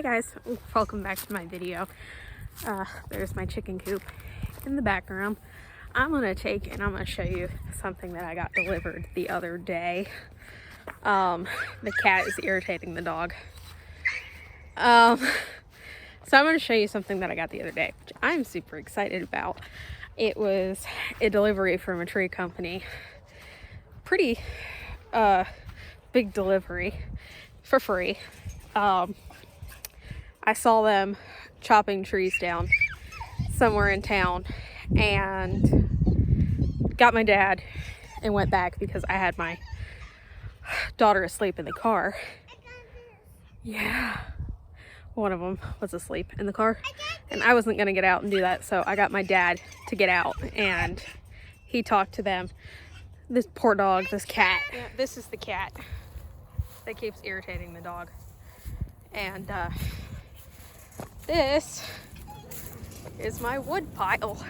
Hey guys, welcome back to my video. There's my chicken coop in the background. I'm gonna show you something that I got delivered the other day. The cat is irritating the dog. So I'm gonna show you something that I got the other day, which I'm super excited about. It was a delivery from a tree company. Pretty big delivery for free. I saw them chopping trees down somewhere in town and got my dad and went back because I had my daughter asleep in the car. Yeah, one of them was asleep in the car and I wasn't gonna get out and do that, so I got my dad to get out and he talked to them. This poor dog, this cat. Yeah, this is the cat that keeps irritating the dog. And this is my wood pile.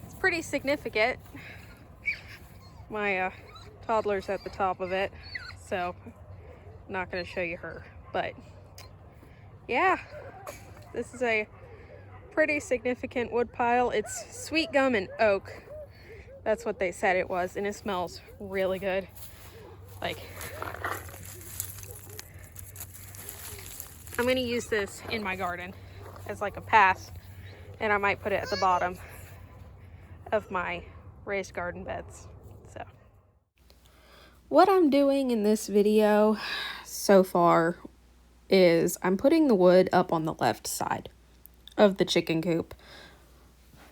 It's pretty significant. My toddler's at the top of it, so I'm not going to show you her. But yeah, this is a pretty significant wood pile. It's sweet gum and oak. That's what they said it was, and it smells really good. Like, I'm going to use this in my garden as like a path, and I might put it at the bottom of my raised garden beds. So what I'm doing in this video so far is I'm putting the wood up on the left side of the chicken coop.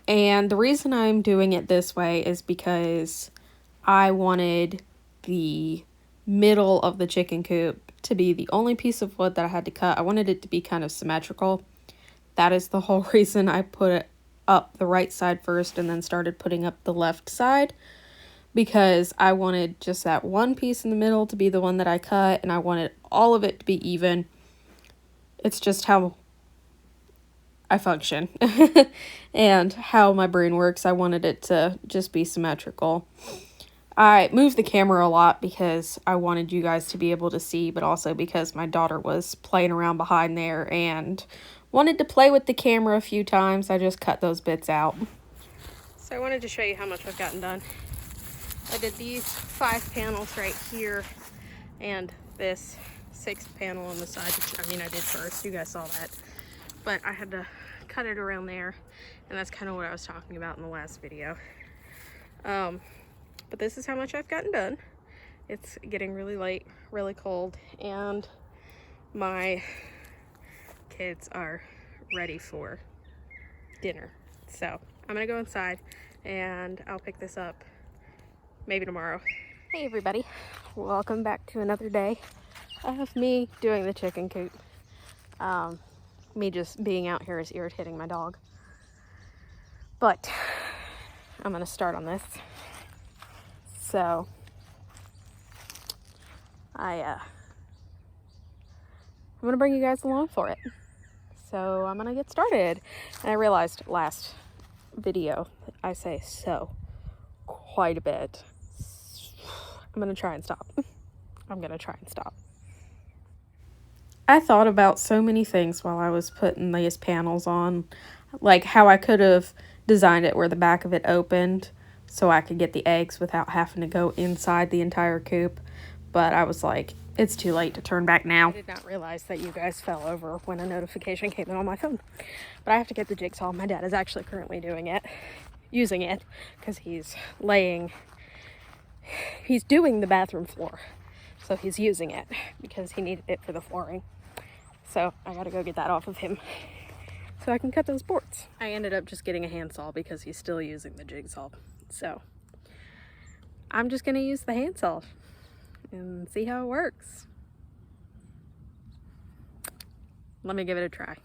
And the reason I'm doing it this way is because I wanted the middle of the chicken coop to be the only piece of wood that I had to cut. I wanted it to be kind of symmetrical. That is the whole reason I put it up the right side first and then started putting up the left side, because I wanted just that one piece in the middle to be the one that I cut, and I wanted all of it to be even. It's just how I function and how my brain works. I wanted it to just be symmetrical. I moved the camera a lot because I wanted you guys to be able to see, but also because my daughter was playing around behind there and wanted to play with the camera a few times. I just cut those bits out. So I wanted to show you how much I've gotten done. I did these 5 panels right here and this 6th panel on the side, which I did first. You guys saw that. But I had to cut it around there, and that's kind of what I was talking about in the last video. But this is how much I've gotten done. It's getting really late, really cold, and my kids are ready for dinner. So I'm gonna go inside and I'll pick this up maybe tomorrow. Hey everybody, welcome back to another day of me doing the chicken coop. Me just being out here is irritating my dog. But I'm gonna start on this. So I'm gonna bring you guys along for it. So I'm gonna get started. And I realized last video I say so quite a bit. I'm gonna try and stop. I thought about so many things while I was putting these panels on, like how I could have designed it where the back of it opened so I could get the eggs without having to go inside the entire coop. But I was like, it's too late to turn back now. I did not realize that you guys fell over when a notification came in on my phone. But I have to get the jigsaw. My dad is actually currently using it, because he's doing the bathroom floor. So he's using it because he needed it for the flooring. So I gotta go get that off of him so I can cut those boards. I ended up just getting a handsaw because he's still using the jigsaw. So I'm just gonna use the handsaw and see how it works. Let me give it a try.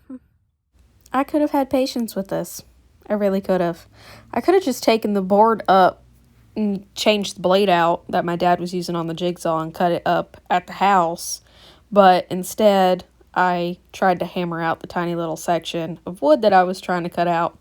I could have had patience with this. I really could have. I could have just taken the board up and changed the blade out that my dad was using on the jigsaw and cut it up at the house. But instead, I tried to hammer out the tiny little section of wood that I was trying to cut out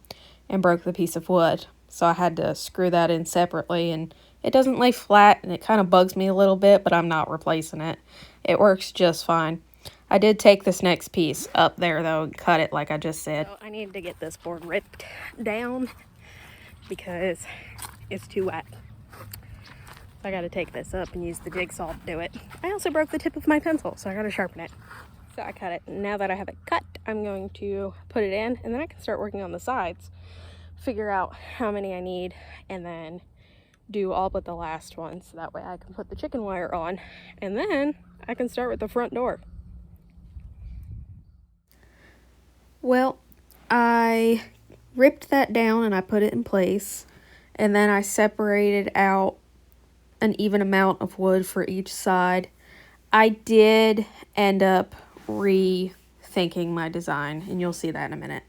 and broke the piece of wood. So I had to screw that in separately, and it doesn't lay flat, and it kind of bugs me a little bit, but I'm not replacing it. It works just fine. I did take this next piece up there though and cut it like I just said. So I need to get this board ripped down because it's too wet. So I gotta take this up and use the jigsaw to do it. I also broke the tip of my pencil, so I gotta sharpen it. So I cut it. Now that I have it cut, I'm going to put it in, and then I can start working on the sides. Figure out how many I need, and then do all but the last one, so that way I can put the chicken wire on, and then I can start with the front door. Well, I ripped that down and I put it in place, and then I separated out an even amount of wood for each side. I did end up rethinking my design, and you'll see that in a minute.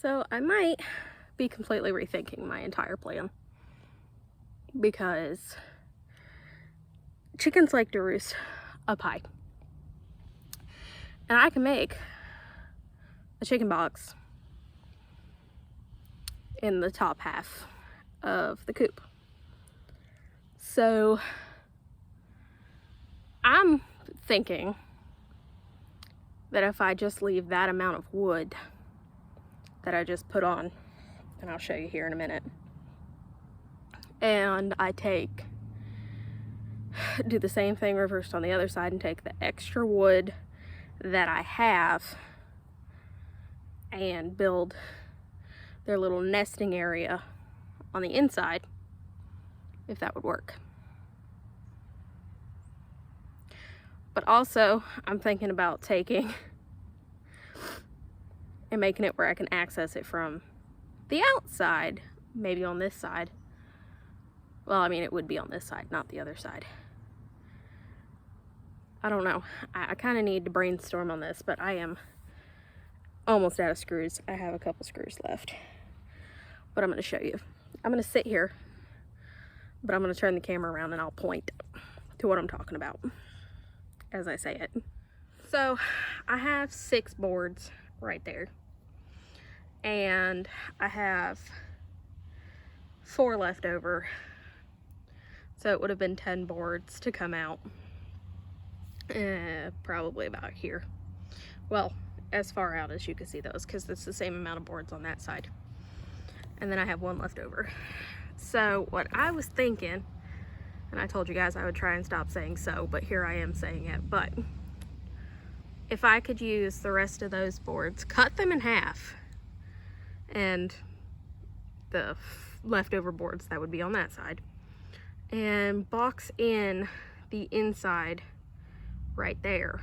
So I might be completely rethinking my entire plan, because chickens like to roost up high, and I can make a chicken box in the top half of the coop. So I'm thinking that if I just leave that amount of wood that I just put on, and I'll show you here in a minute, and I do the same thing reversed on the other side and take the extra wood that I have and build their little nesting area on the inside, if that would work. But also, I'm thinking about taking and making it where I can access it from the outside, maybe on this side. Well, I mean, it would be on this side, not the other side. I don't know. I kind of need to brainstorm on this, but I am almost out of screws. I have a couple screws left, but I'm going to show you. I'm going to sit here, but I'm going to turn the camera around and I'll point to what I'm talking about as I say it. So I have 6 boards right there, and I have 4 left over, so it would have been 10 boards to come out, probably about here. Well, as far out as you can see those, because it's the same amount of boards on that side, and then I have 1 left over. So what I was thinking, and I told you guys I would try and stop saying so, but here I am saying it, but if I could use the rest of those boards, cut them in half, and the leftover boards that would be on that side, and box in the inside right there,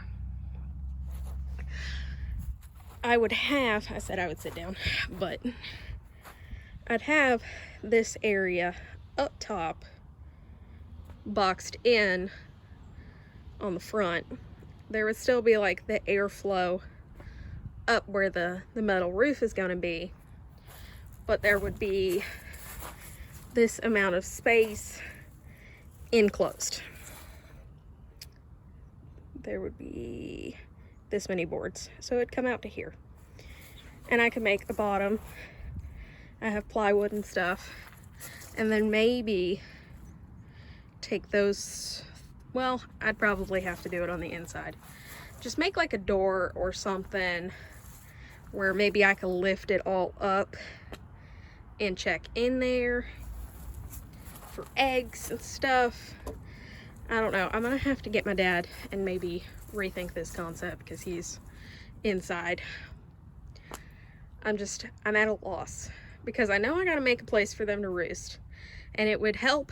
I would have, I said I would sit down, but I'd have this area up top boxed in on the front. There would still be like the airflow up where the metal roof is going to be, but there would be this amount of space enclosed. There would be this many boards, so it'd come out to here, and I could make the bottom. I have plywood and stuff, and then maybe take those, well, I'd probably have to do it on the inside. Just make like a door or something where maybe I can lift it all up and check in there for eggs and stuff. I don't know. I'm gonna have to get my dad and maybe rethink this concept, because he's inside. I'm at a loss, because I know I gotta make a place for them to roost, and it would help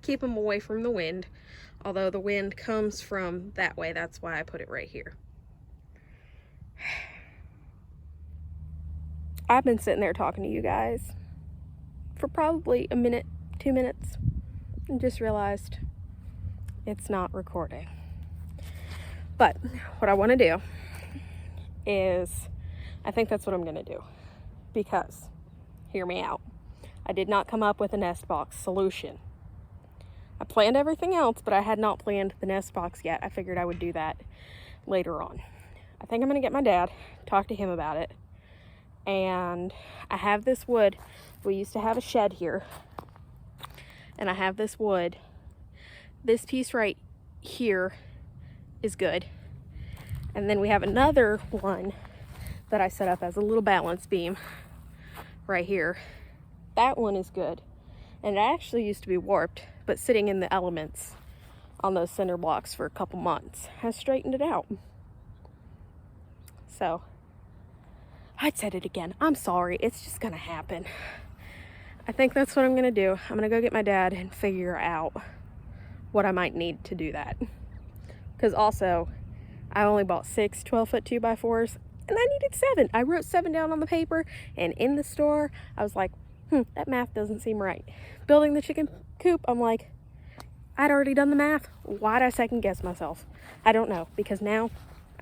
keep them away from the wind, although the wind comes from that way. That's why I put it right here. I've been sitting there talking to you guys for probably a minute, 2 minutes, and just realized it's not recording. But what I want to do is, I think that's what I'm going to do, because, hear me out, I did not come up with a nest box solution. I planned everything else, but I had not planned the nest box yet. I figured I would do that later on. I think I'm going to get my dad, talk to him about it, and I have this wood. We used to have a shed here, and I have this wood. This piece right here is good, And then we have another one that I set up as a little balance beam right here. That one is good. And it actually used to be warped, but sitting in the elements on those cinder blocks for a couple months has straightened it out. So, I said it again. I'm sorry. It's just gonna happen. I think that's what I'm gonna do. I'm gonna go get my dad and figure out what I might need to do that. Because also, I only bought 6 12-foot 2x4s, and I needed 7. I wrote 7 down on the paper, and in the store, I was like, that math doesn't seem right. Building the chicken coop, I'm like, I'd already done the math. Why'd I second guess myself? I don't know, because now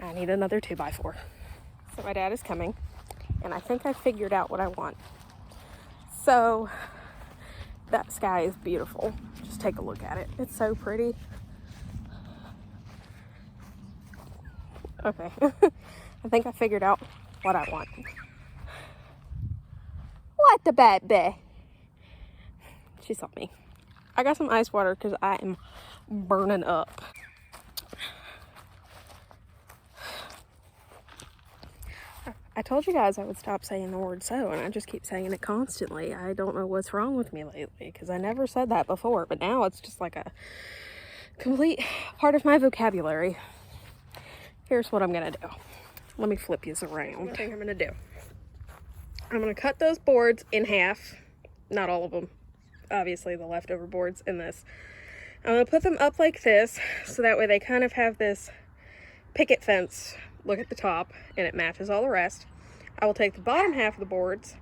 I need another 2x4. So my dad is coming, and I think I figured out what I want. So that sky is beautiful. Just take a look at it. It's so pretty. Okay, I think I figured out what I want. What the baby? She saw me. I got some ice water because I am burning up. I told you guys I would stop saying the word so, and I just keep saying it constantly. I don't know what's wrong with me lately, because I never said that before, but now it's just like a complete part of my vocabulary. Here's what I'm gonna do. Let me flip you around. What I think I'm gonna do. I'm gonna cut those boards in half. Not all of them. Obviously the leftover boards in this. I'm gonna put them up like this, so that way they kind of have this picket fence look at the top, and it matches all the rest. I will take the bottom half of the boards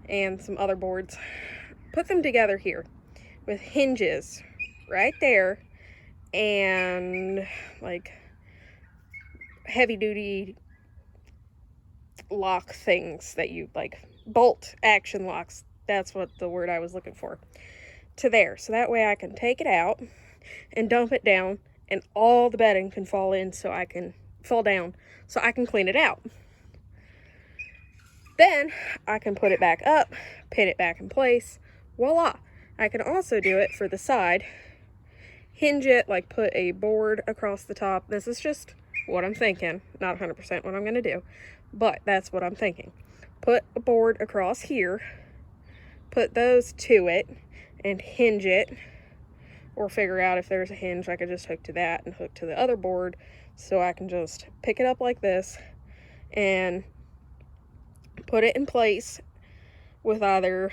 and some other boards, put them together here with hinges right there, and like heavy duty lock things that you like, bolt action locks. That's what the word I was looking for, to there. So that way I can take it out and dump it down, and all the bedding can fall in, so I can fall down, so I can clean it out. Then I can put it back up, pin it back in place. Voila. I can also do it for the side, hinge it, like put a board across the top. This is just what I'm thinking, not 100% what I'm going to do, but that's what I'm thinking. Put a board across here, put those to it, and hinge it, or figure out if there's a hinge I could just hook to that and hook to the other board, so I can just pick it up like this and put it in place with either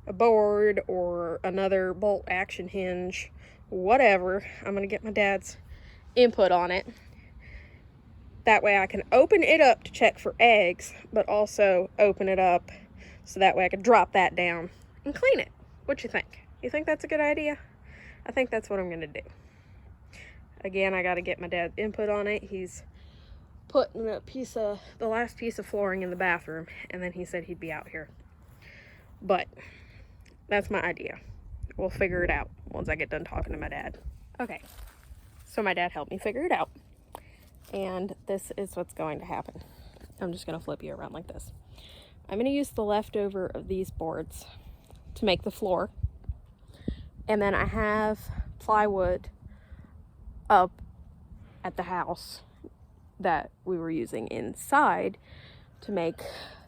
a board or another bolt action hinge, whatever. I'm going to get my dad's input on it. That way I can open it up to check for eggs, but also open it up so that way I can drop that down and clean it. What you think? You think that's a good idea? I think that's what I'm going to do. Again, I got to get my dad's input on it. He's putting the last piece of flooring in the bathroom, and then he said he'd be out here. But that's my idea. We'll figure it out once I get done talking to my dad. Okay, so my dad helped me figure it out, and this is what's going to happen. I'm just going to flip you around like this. I'm going to use the leftover of these boards to make the floor, and then I have plywood up at the house that we were using inside to make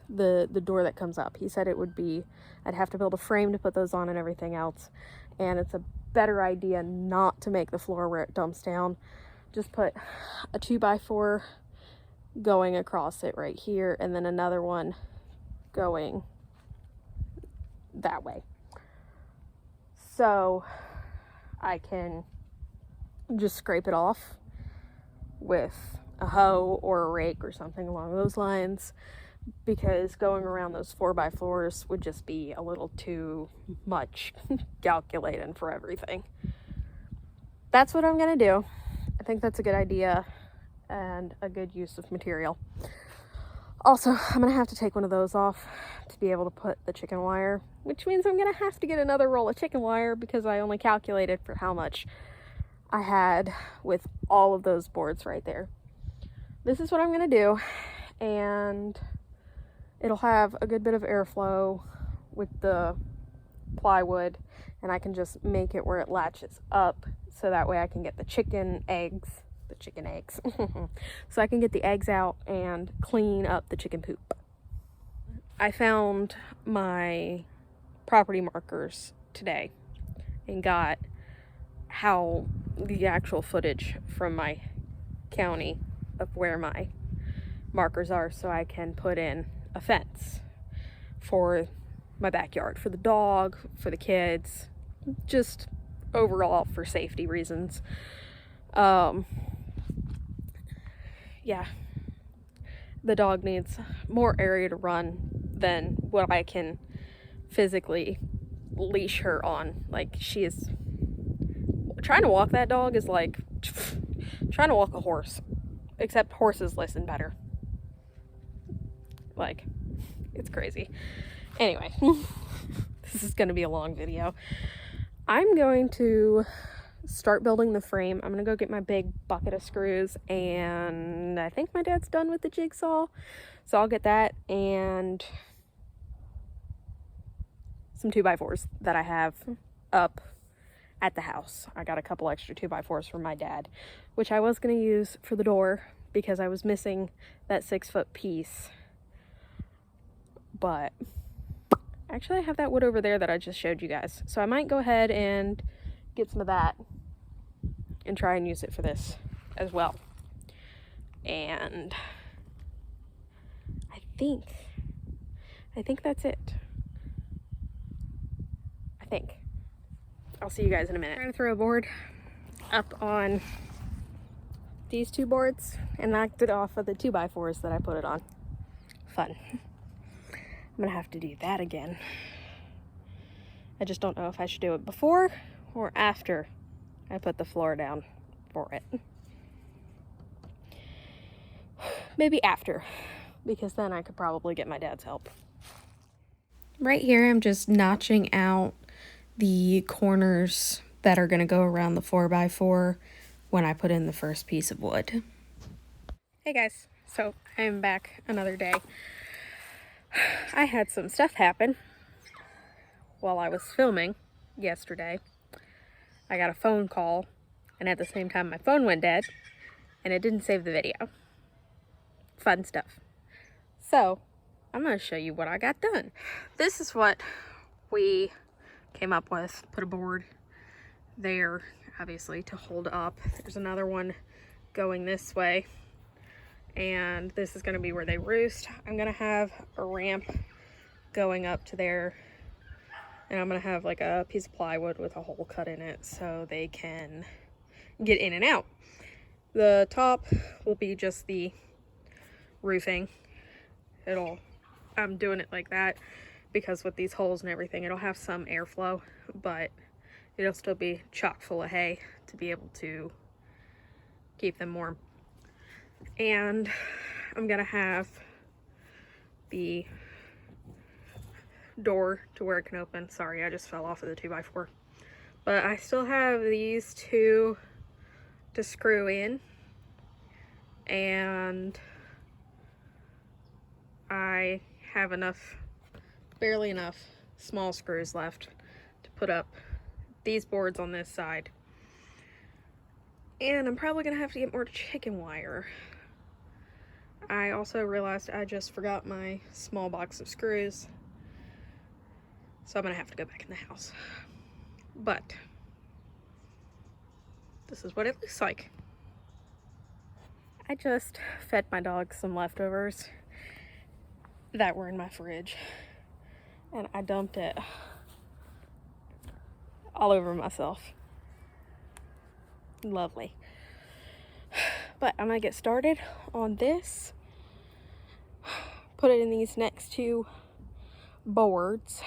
the door that comes up. He said it would be, I'd have to build a frame to put those on and everything else, and it's a better idea not to make the floor where it dumps down. Just put a 2x4 going across it right here, and then another one going that way, so I can just scrape it off with a hoe or a rake or something along those lines, because going around those 4x4s would just be a little too much calculating for everything. That's what I'm gonna do. I think that's a good idea and a good use of material. Also, I'm gonna have to take one of those off to be able to put the chicken wire, which means I'm gonna have to get another roll of chicken wire, because I only calculated for how much I had with all of those boards right there. This is what I'm gonna do, and it'll have a good bit of airflow with the plywood, and I can just make it where it latches up, so that way I can get the chicken eggs, the chicken eggs. So I can get the eggs out and clean up the chicken poop. I found my property markers today and got how the actual footage from my county of where my markers are, so I can put in a fence for my backyard, for the dog, for the kids, just overall for safety reasons. Yeah, the dog needs more area to run than what I can physically leash her on. Like, she is trying to walk that dog is like trying to walk a horse, except horses listen better. Like, it's crazy. Anyway, this is going to be a long video. I'm going to start building the frame. I'm going to go get my big bucket of screws, and I think my dad's done with the jigsaw, so I'll get that and some 2x4s that I have up at the house. I got a couple extra 2x4s from my dad, which I was going to use for the door because I was missing that 6-foot piece. But actually I have that wood over there that I just showed you guys, so I might go ahead and get some of that and try and use it for this as well. And I think that's it. I'll see you guys in a minute. I'm trying to throw a board up on these two boards and knocked it off of the 2x4s that I put it on. Fun. I'm gonna have to do that again. I just don't know if I should do it before or after I put the floor down for it. Maybe after, because then I could probably get my dad's help. Right here, I'm just notching out the corners that are gonna go around the 4x4 when I put in the first piece of wood. Hey guys, so I am back another day. I had some stuff happen while I was filming yesterday. I got a phone call, and at the same time my phone went dead, and it didn't save the video. Fun stuff. So, I'm going to show you what I got done. This is what we came up with. Put a board there, obviously, to hold up. There's another one going this way. And this is going to be where they roost. I'm going to have a ramp going up to there, and I'm going to have like a piece of plywood with a hole cut in it so they can get in and out. The top will be just the roofing. I'm doing it like that because with these holes and everything, it'll have some airflow, but it'll still be chock full of hay to be able to keep them warm. And I'm gonna have the door to where it can open. Sorry, I just fell off of the 2x4. But I still have these two to screw in, and I have barely enough small screws left to put up these boards on this side. And I'm probably gonna have to get more chicken wire. I also realized I just forgot my small box of screws, so I'm gonna have to go back in the house. But this is what it looks like. I just fed my dog some leftovers that were in my fridge, and I dumped it all over myself. Lovely. But I'm gonna get started on this, put it in these next two boards,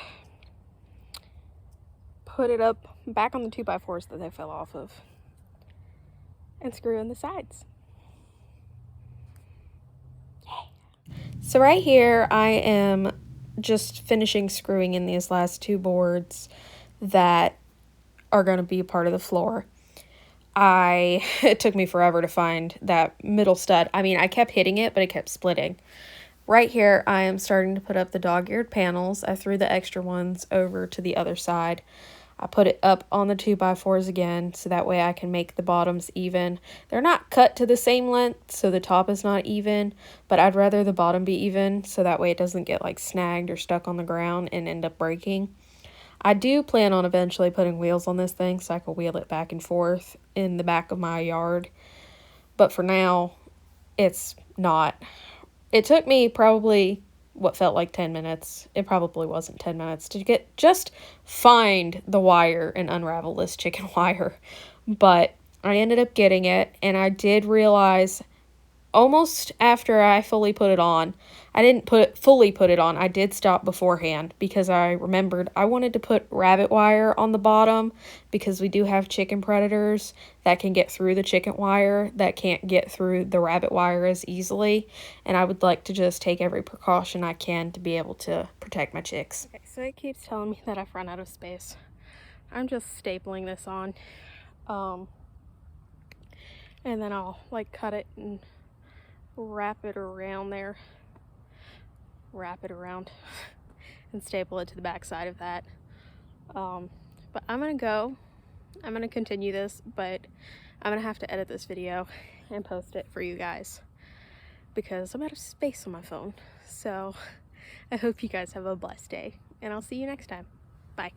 put it up back on the 2x4s that they fell off of, and screw in the sides. So right here I am just finishing screwing in these last two boards that are going to be part of the floor. It took me forever to find that middle stud. I mean, I kept hitting it, but it kept splitting. Right here, I am starting to put up the dog-eared panels. I threw the extra ones over to the other side. I put it up on the 2x4s again, so that way I can make the bottoms even. They're not cut to the same length, so the top is not even, but I'd rather the bottom be even, so that way it doesn't get like snagged or stuck on the ground and end up breaking. I do plan on eventually putting wheels on this thing so I can wheel it back and forth in the back of my yard. But for now, it's not. It took me probably what felt like 10 minutes. It probably wasn't 10 minutes to just find the wire and unravel this chicken wire. But I ended up getting it, and I did realize almost after I fully put it on, I didn't fully put it on. I did stop beforehand because I remembered I wanted to put rabbit wire on the bottom because we do have chicken predators that can get through the chicken wire that can't get through the rabbit wire as easily. And I would like to just take every precaution I can to be able to protect my chicks. Okay, so it keeps telling me that I've run out of space. I'm just stapling this on. And then I'll like cut it and wrap it around there, wrap it around and staple it to the back side of that. But I'm gonna continue this, but I'm gonna have to edit this video and post it for you guys because I'm out of space on my phone. So I hope you guys have a blessed day, and I'll see you next time. Bye.